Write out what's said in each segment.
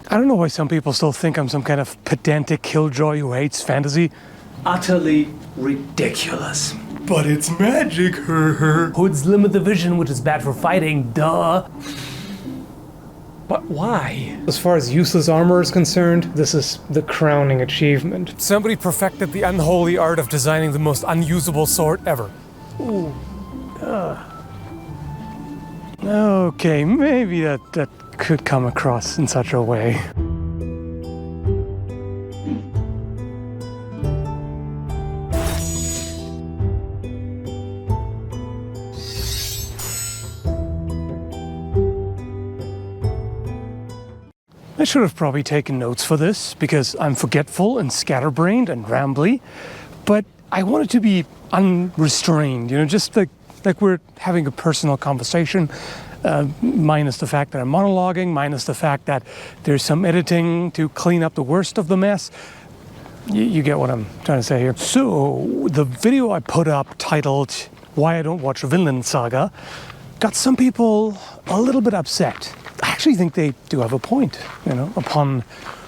I don't know why some people still think I'm some kind of pedantic killjoy who hates fantasy. Utterly ridiculous. But it's magic, Hoods limit the vision, which is bad for fighting, duh. But why? As far as useless armor is concerned, this is the crowning achievement. Somebody perfected the unholy art of designing the most unusable sword ever. Ooh. Okay, maybe that could come across in such a way. I should have probably taken notes for this because I'm forgetful and scatterbrained and rambly, but I want it to be unrestrained, you know, just like we're having a personal conversation, minus the fact that I'm monologuing, minus the fact that there's some editing to clean up the worst of the mess. You get what I'm trying to say here. So, the video I put up titled, Why I Don't Watch Vinland Saga, got some people a little bit upset. I actually think they do have a point, you know, upon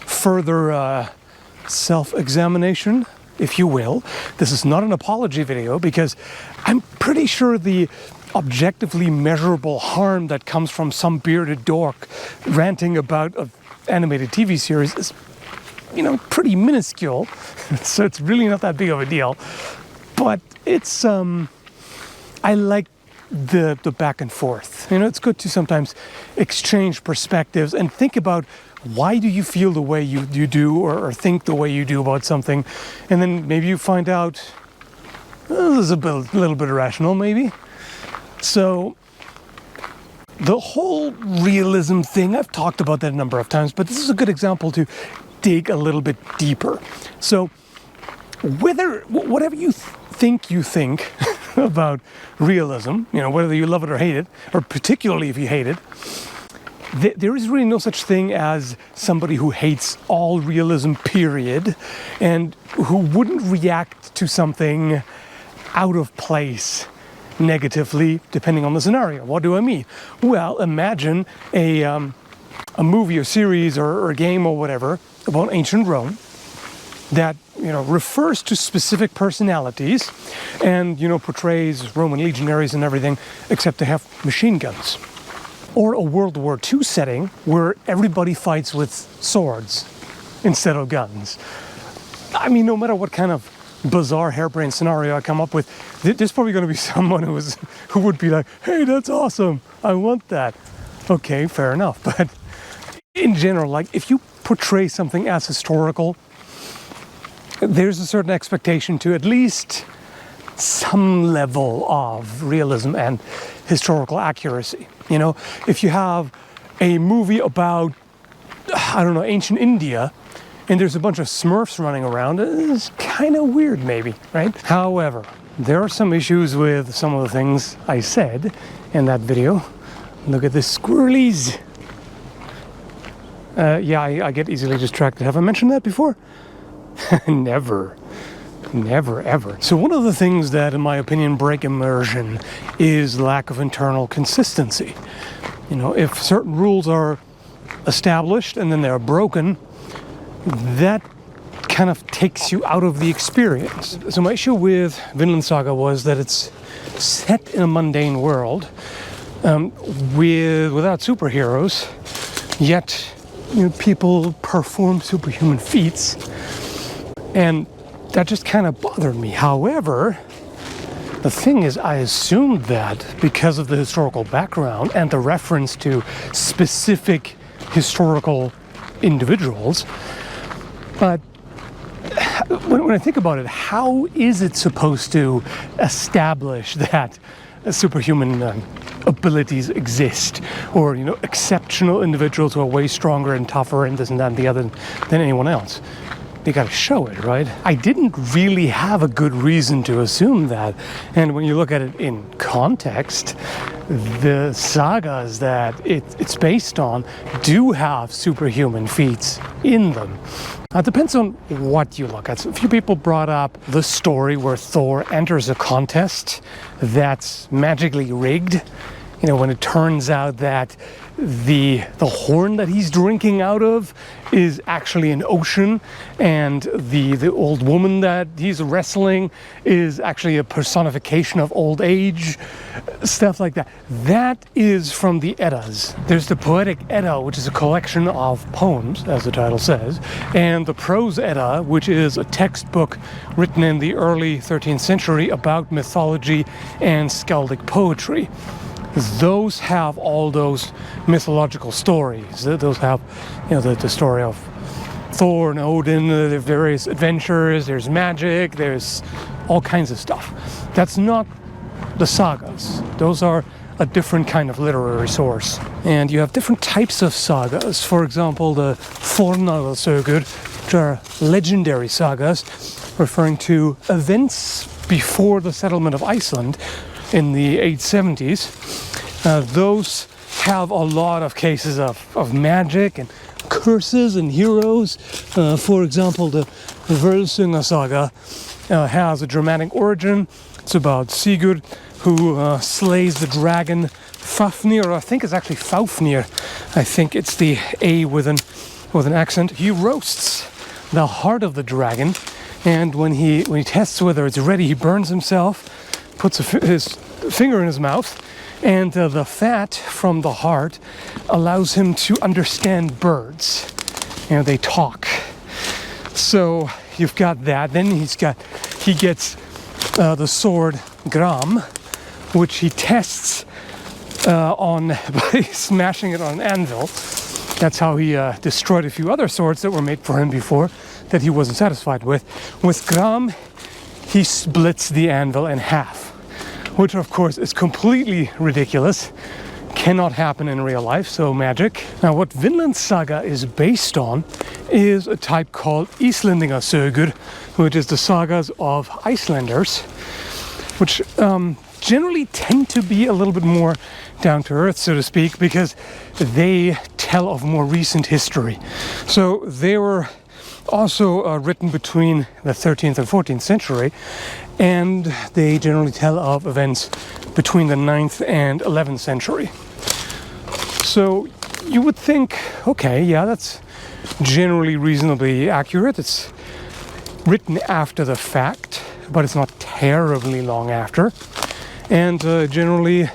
further self-examination, if you will. This is not an apology video because I'm pretty sure the objectively measurable harm that comes from some bearded dork ranting about an animated TV series is, you know, pretty minuscule. So it's really not that big of a deal. But it's, I like the back and forth. You know, it's good to sometimes exchange perspectives and think about why do you feel the way you do or think the way you do about something, and then maybe you find out this is a little bit irrational maybe. So the whole realism thing, I've talked about that a number of times, but this is a good example to dig a little bit deeper. So whatever you think about realism, you know, whether you love it or hate it, or particularly if you hate it, there is really no such thing as somebody who hates all realism, period, and who wouldn't react to something out of place negatively, depending on the scenario. What do I mean? Well, imagine a movie or series or a game or whatever about ancient Rome that, you know, refers to specific personalities and, you know, portrays Roman legionaries and everything, except they have machine guns. Or a World War II setting where everybody fights with swords instead of guns. I mean, no matter what kind of bizarre harebrained scenario I come up with, there's probably going to be someone who would be like, hey, that's awesome, I want that. Okay, fair enough. But in general, like, if you portray something as historical, there's a certain expectation to at least some level of realism and historical accuracy. You know, if you have a movie about, I don't know, ancient India, and there's a bunch of Smurfs running around, it's kind of weird maybe, right? However, there are some issues with some of the things I said in that video. Look at the squirrelies. Yeah, I get easily distracted. Have I mentioned that before? Never, ever. So one of the things that, in my opinion, break immersion is lack of internal consistency. You know, if certain rules are established and then they're broken, that kind of takes you out of the experience. So my issue with Vinland Saga was that it's set in a mundane world without superheroes, yet, you know, people perform superhuman feats. And that just kind of bothered me. However, the thing is, I assumed that because of the historical background and the reference to specific historical individuals, but when I think about it, how is it supposed to establish that superhuman abilities exist, or, you know, exceptional individuals who are way stronger and tougher and this and that and the other than anyone else? You gotta show it, right? I didn't really have a good reason to assume that. And when you look at it in context, the sagas that it's based on do have superhuman feats in them. It depends on what you look at. So a few people brought up the story where Thor enters a contest that's magically rigged. You know, when it turns out that the horn that he's drinking out of is actually an ocean, and the old woman that he's wrestling is actually a personification of old age, stuff like that. That is from the Eddas. There's the Poetic Edda, which is a collection of poems, as the title says, and the Prose Edda, which is a textbook written in the early 13th century about mythology and skaldic poetry. Those have all those mythological stories. Those have, the story of Thor and Odin, the various adventures, there's magic, there's all kinds of stuff. That's not the sagas. Those are a different kind of literary source. And you have different types of sagas. For example, the Íslendingasögur, which are legendary sagas, referring to events before the settlement of Iceland in the 870s. Those have a lot of cases of magic and curses and heroes. For example, the Völsunga saga has a dramatic origin. It's about Sigurd, who slays the dragon Fafnir, or I think it's actually Faufnir. I think it's the A with an accent. He roasts the heart of the dragon, and when he tests whether it's ready, he burns himself, puts his finger in his mouth, and the fat from the heart allows him to understand birds. They talk. So you've got that. Then he gets the sword Gram, which he tests by smashing it on an anvil. That's how he destroyed a few other swords that were made for him before that he wasn't satisfied with. With Gram, he splits the anvil in half, which of course is completely ridiculous, cannot happen in real life, so magic. Now what Vinland Saga is based on is a type called Íslendingasögur, which is the sagas of Icelanders, which generally tend to be a little bit more down to earth, so to speak, because they tell of more recent history. So they were also written between the 13th and 14th century, and they generally tell of events between the 9th and 11th century. So you would think, okay, yeah, that's generally reasonably accurate. It's written after the fact, but it's not terribly long after, and generally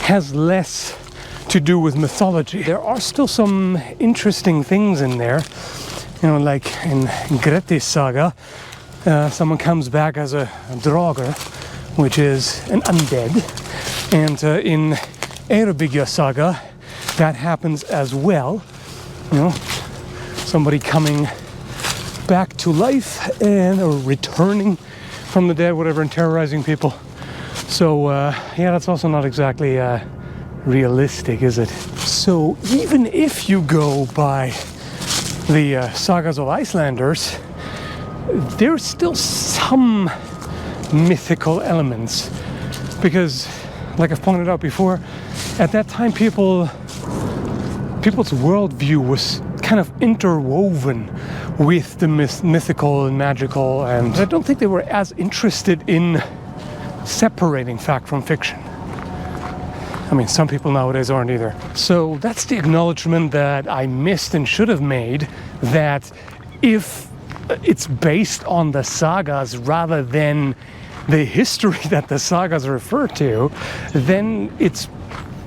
has less to do with mythology. There are still some interesting things in there, like in Gretti's saga, someone comes back as a draugr, which is an undead, and in Eyrbyggja saga that happens as well. Somebody coming back to life or returning from the dead, whatever, and terrorizing people. So yeah, that's also not exactly realistic, is it? So even if you go by the sagas of Icelanders, there's still some mythical elements, because, like I've pointed out before, at that time people's worldview was kind of interwoven with the mythical and magical, and I don't think they were as interested in separating fact from fiction. I mean, some people nowadays aren't either. So that's the acknowledgement that I missed and should have made, that if it's based on the sagas rather than the history that the sagas refer to, then it's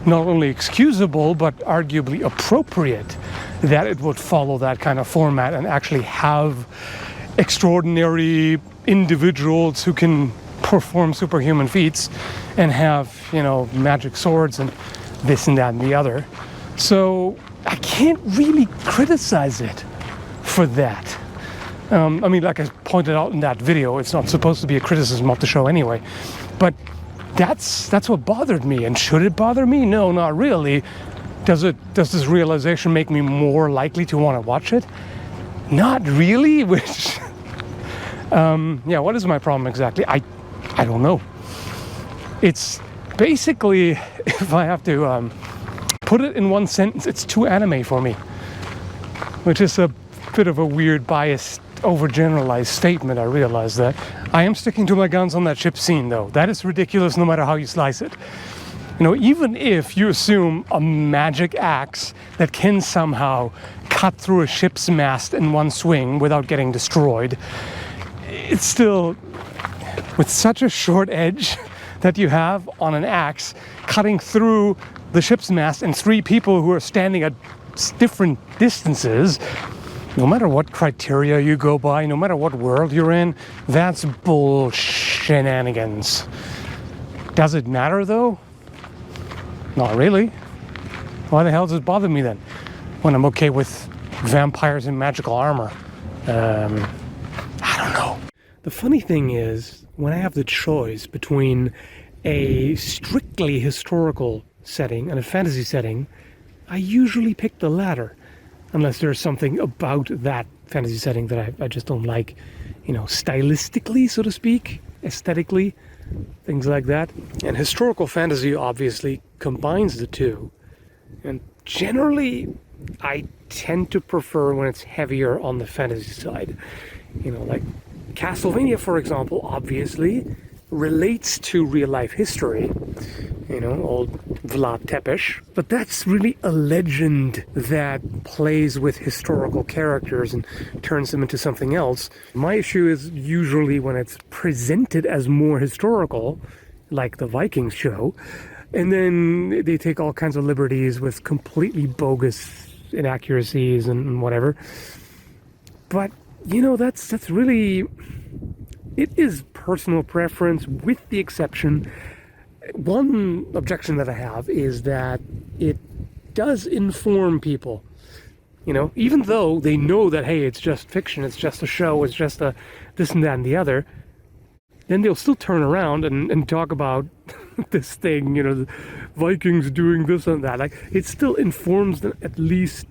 not only excusable but arguably appropriate that it would follow that kind of format and actually have extraordinary individuals who can perform superhuman feats and have, magic swords and this and that and the other. So I can't really criticize it for that. I mean, like I pointed out in that video, it's not supposed to be a criticism of the show anyway. But that's what bothered me. And should it bother me? No, not really. Does this realization make me more likely to want to watch it? Not really. Which, yeah, what is my problem exactly? I don't know. It's basically, if I have to put it in one sentence, it's too anime for me, which is a bit of a weird, biased, overgeneralized statement. I realize that. I am sticking to my guns on that ship scene, though. That is ridiculous no matter how you slice it. You know, even if you assume a magic axe that can somehow cut through a ship's mast in one swing without getting destroyed, it's still with such a short edge that you have on an axe cutting through the ship's mast and three people who are standing at different distances. No matter what criteria you go by, no matter what world you're in, that's bull shenanigans. Does it matter though? Not really. Why the hell does it bother me then? When I'm okay with vampires in magical armor. I don't know. The funny thing is, when I have the choice between a strictly historical setting and a fantasy setting, I usually pick the latter. Unless there's something about that fantasy setting that I just don't like, you know, stylistically, so to speak, aesthetically, things like that. And historical fantasy obviously combines the two. And generally, I tend to prefer when it's heavier on the fantasy side. You know, like Castlevania, for example, obviously relates to real-life history. You know, old Vlad Tepes. But that's really a legend that plays with historical characters and turns them into something else. My issue is usually when it's presented as more historical, like the Viking show, and then they take all kinds of liberties with completely bogus inaccuracies and whatever. But, you know, that's really... It is personal preference, with the exception. One objection that I have is that it does inform people. You know, even though they know that, hey, it's just fiction, it's just a show, it's just a this and that and the other, then they'll still turn around and talk about this thing, you know, the Vikings doing this and that. Like, it still informs them, at least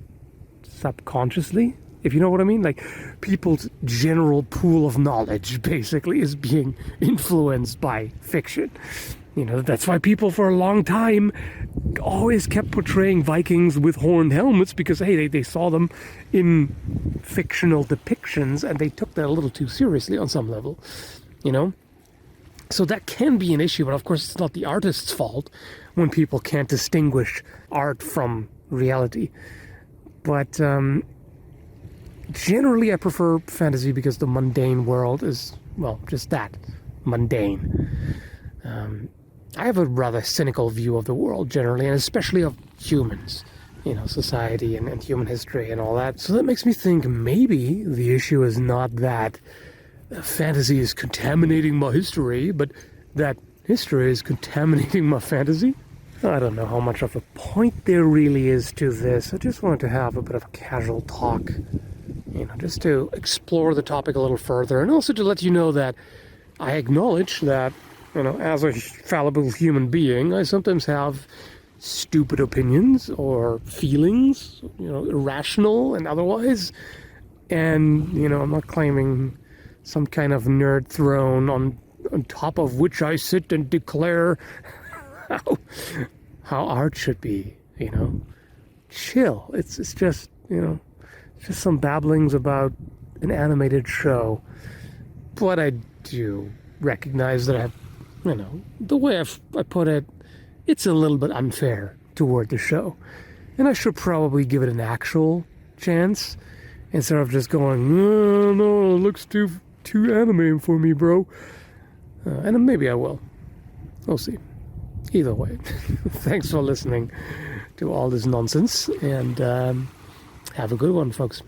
subconsciously, if you know what I mean. Like, people's general pool of knowledge basically is being influenced by fiction. You know, that's why people for a long time always kept portraying Vikings with horned helmets, because, hey, they saw them in fictional depictions and they took that a little too seriously on some level, you know? So that can be an issue, but of course it's not the artist's fault when people can't distinguish art from reality. But generally I prefer fantasy because the mundane world is, well, just that, mundane. I have a rather cynical view of the world generally, and especially of humans, you know, society and human history and all that. So that makes me think maybe the issue is not that fantasy is contaminating my history, but that history is contaminating my fantasy. I don't know how much of a point there really is to this. I just wanted to have a bit of a casual talk, you know, just to explore the topic a little further, and also to let you know that I acknowledge that, you know, as a fallible human being, I sometimes have stupid opinions or feelings, you know, irrational and otherwise. And, you know, I'm not claiming some kind of nerd throne on top of which I sit and declare how art should be, you know. Chill. It's just, you know, just some babblings about an animated show. But I do recognize that you know, the way I put it, it's a little bit unfair toward the show. And I should probably give it an actual chance instead of just going, no, it looks too anime for me, bro. And maybe I will. We'll see. Either way, thanks for listening to all this nonsense, and have a good one, folks.